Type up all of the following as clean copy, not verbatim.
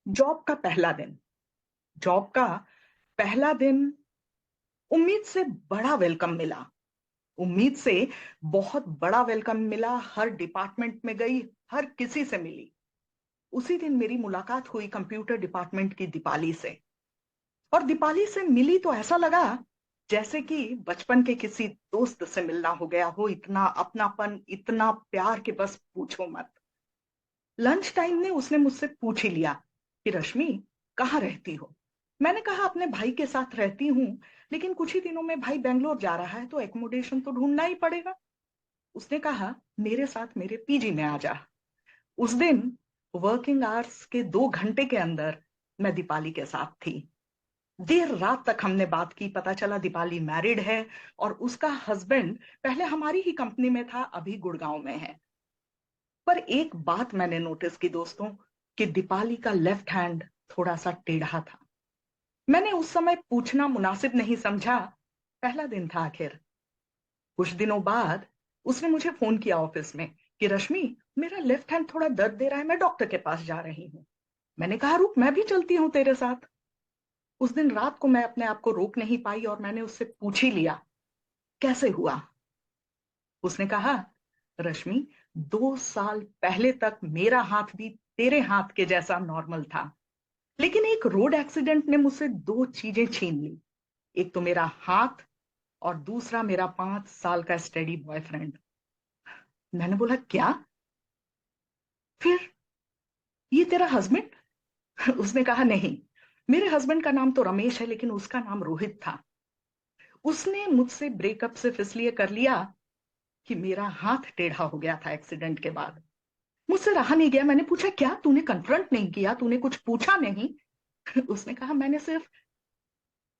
Job का पहला दिन जॉब का पहला दिन उम्मीद से बड़ा वेलकम मिला। उम्मीद से बहुत बड़ा वेलकम मिला। हर डिपार्टमेंट में गई, हर किसी से मिली। उसी दिन मेरी मुलाकात हुई कंप्यूटर डिपार्टमेंट की दीपाली से। और दीपाली से मिली तो ऐसा लगा जैसे कि बचपन के किसी दोस्त से मिलना हो गया हो। इतना अपनापन, इतना प्यार कि बस पूछो मत। लंच टाइम में उसने मुझसे पूछ ही लिया कि रश्मि, कहाँ रहती हो। मैंने कहा अपने भाई के साथ रहती हूँ, लेकिन कुछ ही दिनों में भाई बेंगलोर जा रहा है तो एकोमोडेशन तो ढूंढना ही पड़ेगा। उसने कहा मेरे साथ मेरे पीजी में आ जा। उस दिन वर्किंग आवर्स के 2 घंटे के अंदर मैं दीपाली के साथ थी। देर रात तक हमने बात की। पता चला दीपाली मैरिड है और उसका हस्बैंड पहले हमारी ही कंपनी में था, अभी गुड़गांव में है। पर एक बात मैंने नोटिस की दोस्तों, कि दीपाली का लेफ्ट हैंड थोड़ा सा टेढ़ा था। मैंने उस समय पूछना मुनासिब नहीं समझा। पहला दिन था आखिर। कुछ दिनों बाद उसने मुझे फोन किया ऑफिस में कि रश्मि, मेरा लेफ्ट हैंड थोड़ा दर्द दे रहा है, मैं डॉक्टर के पास जा रही हूँ। मैंने कहा रुक, मैं भी चलती हूँ तेरे साथ। उस दिन रात को मैं अपने आप को रोक नहीं पाई और मैंने उससे पूछ ही लिया कैसे हुआ। उसने कहा रश्मि, 2 साल पहले तक मेरा हाथ भी तेरे हाथ के जैसा नॉर्मल था, लेकिन एक रोड एक्सीडेंट ने मुझसे दो चीजें छीन ली। एक तो मेरा हाथ और दूसरा मेरा 5 साल का स्टडी बॉयफ्रेंड। मैंने बोला क्या? फिर ये तेरा हस्बैंड? उसने कहा नहीं, मेरे हस्बैंड का नाम तो रमेश है लेकिन उसका नाम रोहित था। उसने मुझसे ब्रेकअप सिर्फ इसलिए कर लिया कि मेरा हाथ टेढ़ा हो गया था एक्सीडेंट के बाद। मुझसे रहा नहीं गया। मैंने पूछा क्या तूने कन्फ्रंट नहीं किया, तूने कुछ पूछा नहीं? उसने कहा मैंने सिर्फ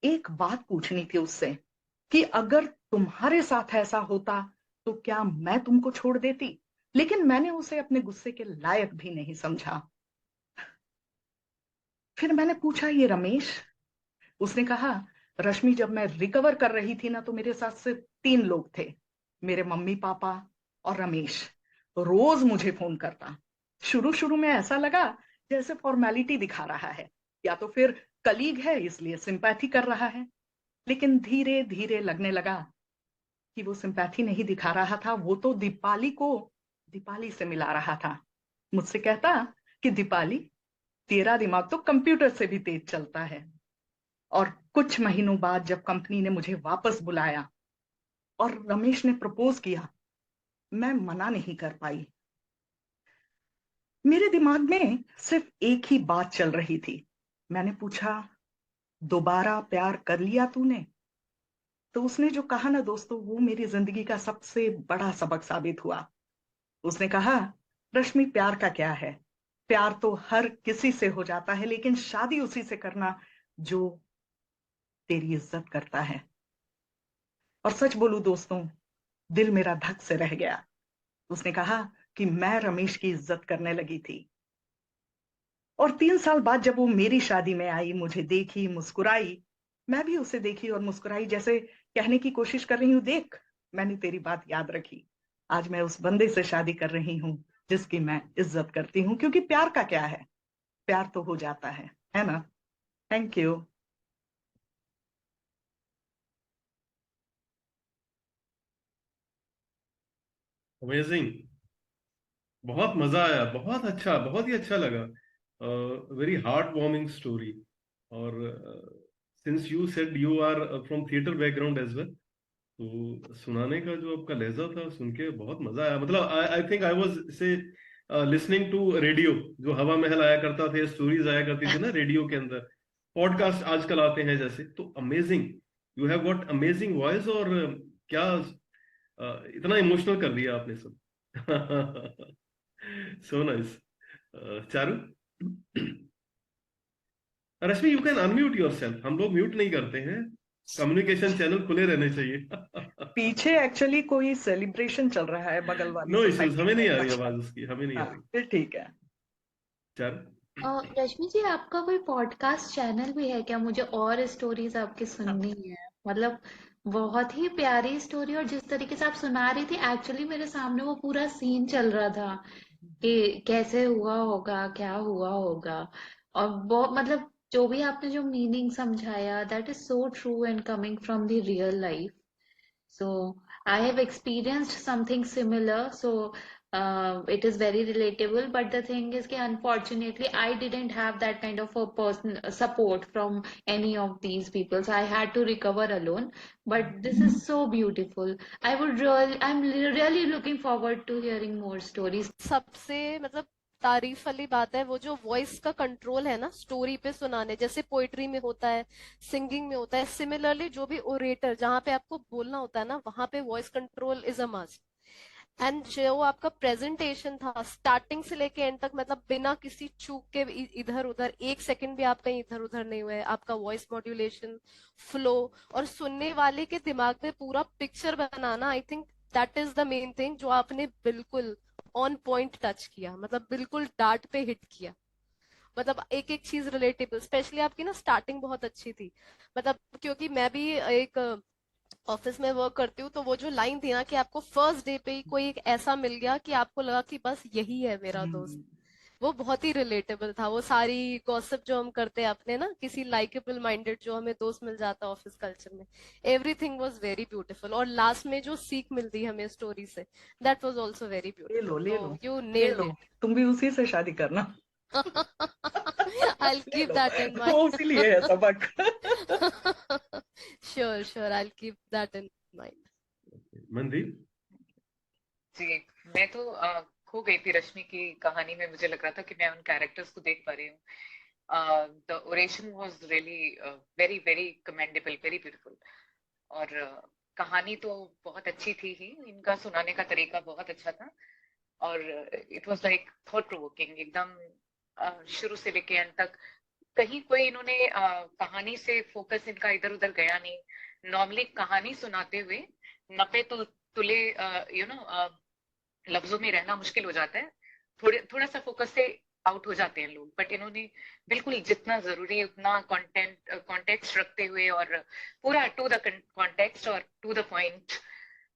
एक बात पूछनी थी उससे, कि अगर तुम्हारे साथ ऐसा होता तो क्या मैं तुमको छोड़ देती। लेकिन मैंने उसे अपने गुस्से के लायक भी नहीं समझा। फिर मैंने पूछा ये रमेश? उसने कहा रश्मि, जब मैं रिकवर कर रही थी ना तो मेरे साथ सिर्फ 3 लोग थे, मेरे मम्मी पापा और रमेश। रोज मुझे फोन करता। शुरू शुरू में ऐसा लगा जैसे फॉर्मेलिटी दिखा रहा है, या तो फिर कलीग है इसलिए सिंपैथी कर रहा है। लेकिन धीरे धीरे लगने लगा कि वो सिंपैथी नहीं दिखा रहा था, वो तो दीपाली को दीपाली से मिला रहा था। मुझसे कहता कि दीपाली, तेरा दिमाग तो कंप्यूटर से भी तेज चलता है। और कुछ महीनों बाद जब कंपनी ने मुझे वापस बुलाया और रमेश ने प्रपोज किया, मैं मना नहीं कर पाई। मेरे दिमाग में सिर्फ एक ही बात चल रही थी। मैंने पूछा दोबारा प्यार कर लिया तूने? तो उसने जो कहा ना दोस्तों, वो मेरी जिंदगी का सबसे बड़ा सबक साबित हुआ। उसने कहा रश्मि, प्यार का क्या है, प्यार तो हर किसी से हो जाता है, लेकिन शादी उसी से करना जो तेरी इज्जत करता है। और सच बोलूं दोस्तों, दिल मेरा धक से रह गया। उसने कहा कि मैं रमेश की इज्जत करने लगी थी। और 3 साल बाद जब वो मेरी शादी में आई, मुझे देखी, मुस्कुराई, मैं भी उसे देखी और मुस्कुराई, जैसे कहने की कोशिश कर रही हूं देख, मैंने तेरी बात याद रखी। आज मैं उस बंदे से शादी कर रही हूँ जिसकी मैं इज्जत करती हूँ, क्योंकि प्यार का क्या है, प्यार तो हो जाता है ना। Thank you. अमेजिंग। बहुत मजा आया, बहुत अच्छा, बहुत ही अच्छा लगा। Very heart warming story. और since you said you are from theatre background as well, तो सुनाने का जो आपका लहजा था सुन के बहुत मजा आया। मतलब आई आई थिंक आई वाज से लिसनिंग टू रेडियो, जो हवा महल आया करता थे, स्टोरीज आया करती थी ना रेडियो के अंदर, पॉडकास्ट आजकल आते हैं जैसे। तो amazing, you have got amazing voice. और क्या इतना इमोशनल कर दिया आपने सब। So nice. Charu. Rashmi, you can unmute your self, हम लोग म्यूट नहीं करते हैं, कम्युनिकेशन चैनल खुले रहने चाहिए। पीछे एक्चुअली कोई सेलिब्रेशन चल रहा है बगल वाली नो इश्यूज, सोसाइटी हमें में। नहीं आ रही अच्छा। आवाज उसकी, हमें नहीं आ हाँ, रही। फिर ठीक है। चारू। रश्मि जी, आपका कोई पॉडकास्ट चैनल भी है क्या? मुझे और स्टोरीज आपकी सुननी है। मतलब बहुत ही प्यारी स्टोरी, और जिस तरीके से आप सुना रही थी एक्चुअली मेरे सामने वो पूरा सीन चल रहा था कि कैसे हुआ होगा, क्या हुआ होगा। और बहुत मतलब जो भी आपने जो मीनिंग समझाया, that is so true and coming from the real life. So I have experienced something similar. So it is very relatable. But the thing is that unfortunately I didn't have that kind of a person support from any of these people. So I had to recover alone. But this is so beautiful. I'm really looking forward to hearing more stories. सबसे मतलब तारीफ वाली बात है वो जो voice का control है ना स्टोरी पे सुनाने, जैसे पोइट्री में होता है, सिंगिंग में होता है, सिमिलरली जो भी ओरेटर जहाँ पे आपको बोलना होता है ना वहां पे voice control is a must. And जो आपका प्रेजेंटेशन था स्टार्टिंग से लेके एंड तक, मतलब बिना किसी चूक के इधर उधर एक सेकंड भी आप कहीं इधर उधर नहीं हुए, आपका वॉइस मॉड्यूलेशन, फ्लो, और सुनने वाले के दिमाग में पूरा picture banana, I think that is the main thing जो आपने बिल्कुल ऑन पॉइंट टच किया, मतलब बिल्कुल डार्ट पे हिट किया. मतलब एक एक चीज रिलेटेबल, स्पेशली आपकी ना स्टार्टिंग बहुत अच्छी थी. मतलब क्योंकि मैं भी एक ऑफिस में वर्क करती हूँ, तो वो जो लाइन थी ना कि आपको फर्स्ट डे पे ही कोई एक ऐसा मिल गया कि आपको लगा कि बस यही है मेरा दोस्त, वो बहुत ही रिलेटेबल था. वो सारी गॉसिप जो हम करते हैं अपने ना किसी लाइकेबल माइंडेड जो हमें दोस्त मिल जाता है ऑफिस कल्चर में, एवरीथिंग वाज वेरी ब्यूटीफुल. और लास्ट में जो सीख मिलती है हमें स्टोरी से, दैट वाज आल्सो वेरी ले लो ब्यूटीफुल. ले तो लो यू ले नेल्ड लो, इट. तुम भी उसी से शादी करना. I'll ले keep लो, that in वो mind. उसी लिए है सबक. Sure, I'll keep that in mind. Mandeep. जी, मैं तो खो गई थी रश्मि की कहानी में. मुझे लग रहा था कि मैं उन कैरेक्टर्स को देख पा रही हूँ. The oration was really very very commendable, very beautiful. और कहानी तो बहुत अच्छी थी ही, इनका सुनाने का तरीका बहुत अच्छा था. और it was like thought provoking एकदम, शुरू से लेके अंत तक. कहीं कोई इन्होंने कहानी से फोकस इनका इधर उधर गया नहीं. नॉर्मली कहानी सुनाते हुए नपे तुले यू नो लफ्जों में रहना मुश्किल हो जाता है. थोड़ा सा फोकस से आउट हो जाते हैं लोग. बट इन्होंने बिल्कुल जितना जरूरी उतना कॉन्टेक्स्ट रखते हुए और पूरा टू द कॉन्टेक्स्ट और टू द पॉइंट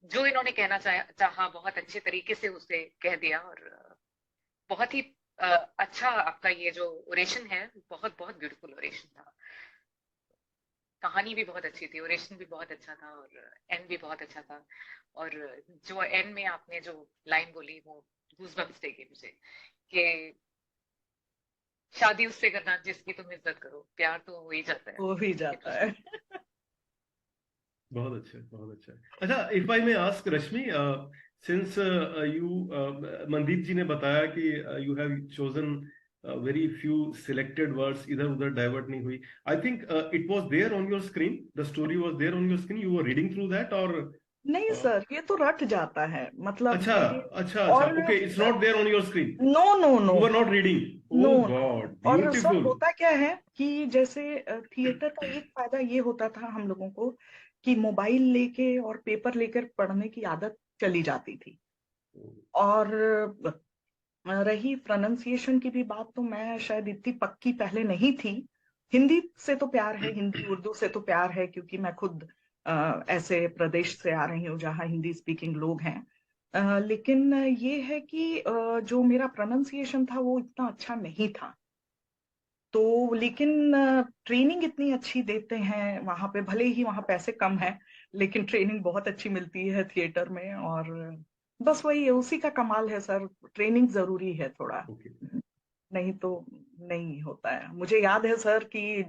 जो इन्होंने कहना चाहा बहुत अच्छे तरीके से उसे कह दिया. और बहुत ही अच्छा आपका ये जो ओरेशन है, बहुत बहुत ब्यूटीफुल ओरेशन था. कहानी भी बहुत अच्छी थी, ओरेशन भी बहुत अच्छा था और एंड भी बहुत अच्छा था. और जो एंड में आपने जो लाइन बोली वो गूज़बम्प्स दे गई मुझे कि शादी उससे करना जिसकी तुम इज्जत करो. प्यार तो हो ही जाता है. हो ही जाता है. बहुत अच्छा, बहुत अच्छा. अच्छा, if I may ask Rashmi, since you Mandeep ji ने बताया कि you have chosen very few selected words, इधर उधर डाइवर्ट नहीं हुई. I think it was there on your screen, the story was there on your screen, you were reading through that और नहीं sir, ये तो रट जाता है, मतलब अच्छा ये. अच्छा अच्छा, और okay, it's not there on your screen. No no no you were not reading. No. Oh god, और सर ब्यूटीफुल. होता क्या है कि जैसे थिएटर का एक फायदा ये होता था हम लोगों को कि मोबाइल लेके और पेपर लेकर पढ़ने की आदत चली जाती थी. और रही प्रोनाउंसिएशन की भी बात, तो मैं शायद इतनी पक्की पहले नहीं थी. हिंदी से तो प्यार है, हिंदी उर्दू से तो प्यार है, क्योंकि मैं खुद ऐसे प्रदेश से आ रही हूँ जहाँ हिंदी स्पीकिंग लोग हैं. लेकिन ये है कि जो मेरा प्रोनाउंसिएशन था वो इतना अच्छा नहीं था. तो लेकिन ट्रेनिंग इतनी अच्छी देते हैं वहां पे, भले ही वहां पैसे कम हैं, लेकिन ट्रेनिंग बहुत अच्छी मिलती है थिएटर में. और बस वही है, उसी का कमाल है सर. ट्रेनिंग जरूरी है थोड़ा, ओके. नहीं तो नहीं होता है. मुझे याद है सर कि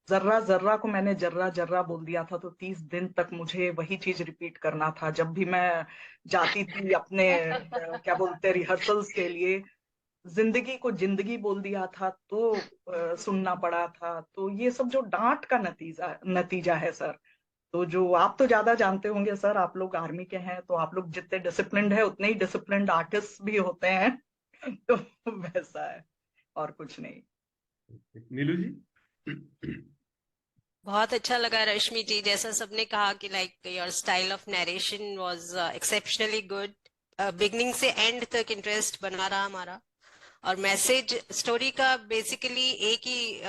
जर्रा जर्रा को मैंने जर्रा जर्रा बोल दिया था, तो 30 दिन तक मुझे वही चीज रिपीट करना था. जब भी मैं जाती थी अपने क्या बोलते रिहर्सल्स के लिए, जिंदगी को जिंदगी बोल दिया था तो सुनना पड़ा था. तो ये सब जो डांट का नतीजा नतीजा है सर. तो जो आप तो ज्यादा जानते होंगे सर, आप लोग आर्मी के हैं, तो आप लोग जितने डिसिप्लिन्ड है उतने ही डिसिप्लिन्ड आर्टिस्ट भी होते हैं. तो वैसा है, और कुछ नहीं. नीलू जी. बहुत अच्छा लगा रश्मि जी, जैसा सबने कहा कि like your style of narration was exceptionally good. Beginning से एंड तक इंटरेस्ट बना रहा हमारा. और मैसेज स्टोरी का बेसिकली एक ही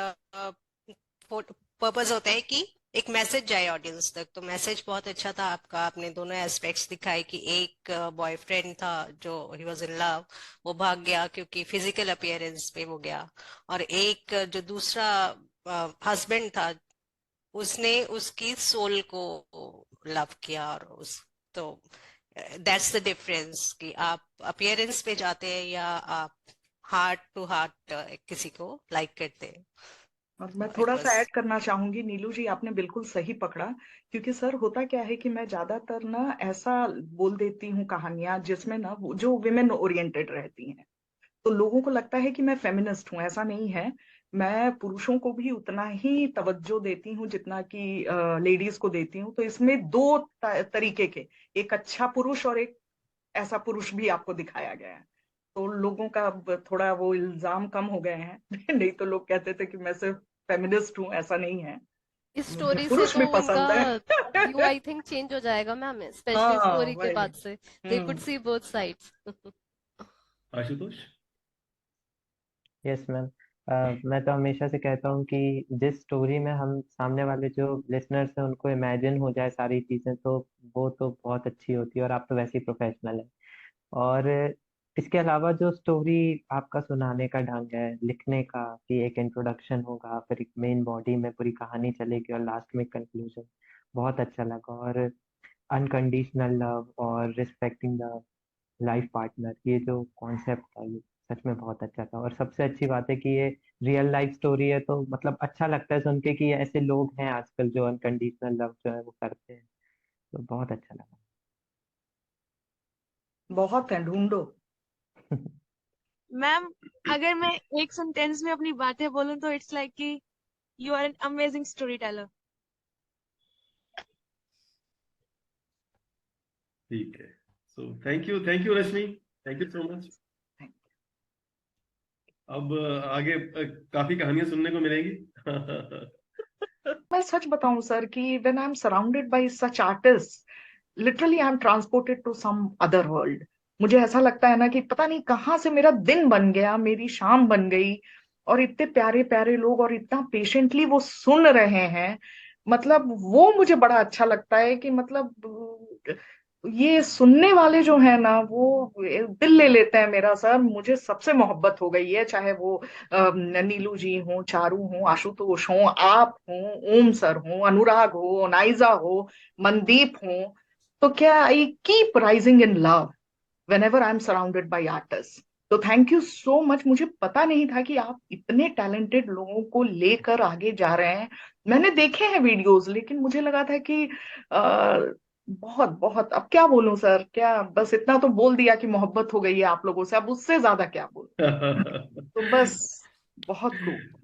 पर्पस होता है कि एक मैसेज जाए ऑडियंस तक। तो मैसेज बहुत अच्छा था आपका, आपने दोनों एस्पेक्ट्स दिखाए कि एक बॉयफ्रेंड था जो ही वॉज इन लव, वो भाग गया क्योंकि फिजिकल अपीयरेंस पे वो गया, और एक जो दूसरा हस्बैंड था उसने उसकी सोल को लव किया। और उस तो दैट्स द डिफरेंस कि आप अपीयरेंस पे जाते हैं या आप हार्ट टू हार्ट किसी को लाइक करते हैं। और मैं इट थोड़ा सा वाज ऐड करना चाहूंगी, नीलू जी आपने बिल्कुल सही पकड़ा। क्योंकि सर होता क्या है कि मैं ज्यादातर ना ऐसा बोल देती हूँ कहानियां जिसमें ना जो विमेन ओरिएंटेड रहती हैं, तो लोगों को लगता है कि मैं फेमिनिस्ट हूँ। ऐसा नहीं है। मैं पुरुषों को भी उतना ही तवज्जो देती हूँ जितना कि लेडीज को देती हूँ। तो इसमें दो तरीके के, एक अच्छा पुरुष और एक ऐसा पुरुष भी आपको दिखाया गया है। तो लोगों का अब थोड़ा वो इल्जाम कम हो गए हैं नहीं तो लोग कहते थे कि मैं सिर्फ फेमिनिस्ट हूँ, ऐसा नहीं है। इस मुझे स्टोरी से पुरुष तो भी उनका पसंद है व्यू आई थिंक चेंज हो जाएगा मैम, स्पेशली हाँ स्टोरी के वही। बाद से they could C both sides. Ashutosh. Yes ma'am. मैं तो हमेशा से कहता हूँ कि जिस स्टोरी में हम सामने वाले जो लिसनर्स हैं उनको इमेजिन हो जाए सारी चीजें, तो वो तो बहुत अच्छी होती है। और आप तो वैसे ही प्रोफेशनल हैं। और इसके अलावा जो स्टोरी आपका सुनाने का ढंग है, लिखने का, कि एक इंट्रोडक्शन होगा, फिर एक मेन बॉडी में पूरी कहानी चलेगी और लास्ट में कंक्लूजन, बहुत अच्छा लगा। और अनकंडीशनल लव और रिस्पेक्टिंग द लाइफ पार्टनर, ये जो कॉन्सेप्ट था ये सच में बहुत अच्छा था। और सबसे अच्छी बात है कि ये रियल लाइफ स्टोरी है, तो मतलब अच्छा लगता है सुन के कि ऐसे लोग हैं आजकल जो अनकंडीशनल लव जो है वो करते हैं। तो बहुत अच्छा लगा। बहुत है, ढूंढो। मैम, अगर मैं एक सेंटेंस में अपनी बातें बोलूं तो इट्स लाइक कि you are an amazing story teller. ठीक है। So thank you Rashmi, thank you so much. अब आगे काफी कहानियां सुनने को मिलेंगी। मैं सच बताऊं सर कि when I am surrounded by such artist, literally I am transported to some other world. मुझे ऐसा लगता है ना कि पता नहीं कहाँ से मेरा दिन बन गया, मेरी शाम बन गई। और इतने प्यारे प्यारे लोग और इतना पेशेंटली वो सुन रहे हैं। मतलब वो मुझे बड़ा अच्छा लगता है कि मतलब ये सुनने वाले जो है ना वो दिल ले लेते हैं मेरा। सर मुझे सबसे मोहब्बत हो गई है, चाहे वो नीलू जी हो, चारू हो, आशुतोष हो, आप हो, ओम सर हो, अनुराग हो, नाइजा हो, मनदीप हो। तो क्या I keep rising in love whenever I'm surrounded by artists। तो थैंक यू सो मच। मुझे पता नहीं था कि आप इतने टैलेंटेड लोगों को लेकर आगे जा रहे हैं। मैंने देखे हैं वीडियोस, लेकिन मुझे लगा था कि बहुत बहुत, अब क्या बोलूं सर, क्या बस इतना तो बोल दिया कि मोहब्बत हो गई है आप लोगों से, अब उससे ज्यादा क्या बोलूं। तो बस बहुत खूब।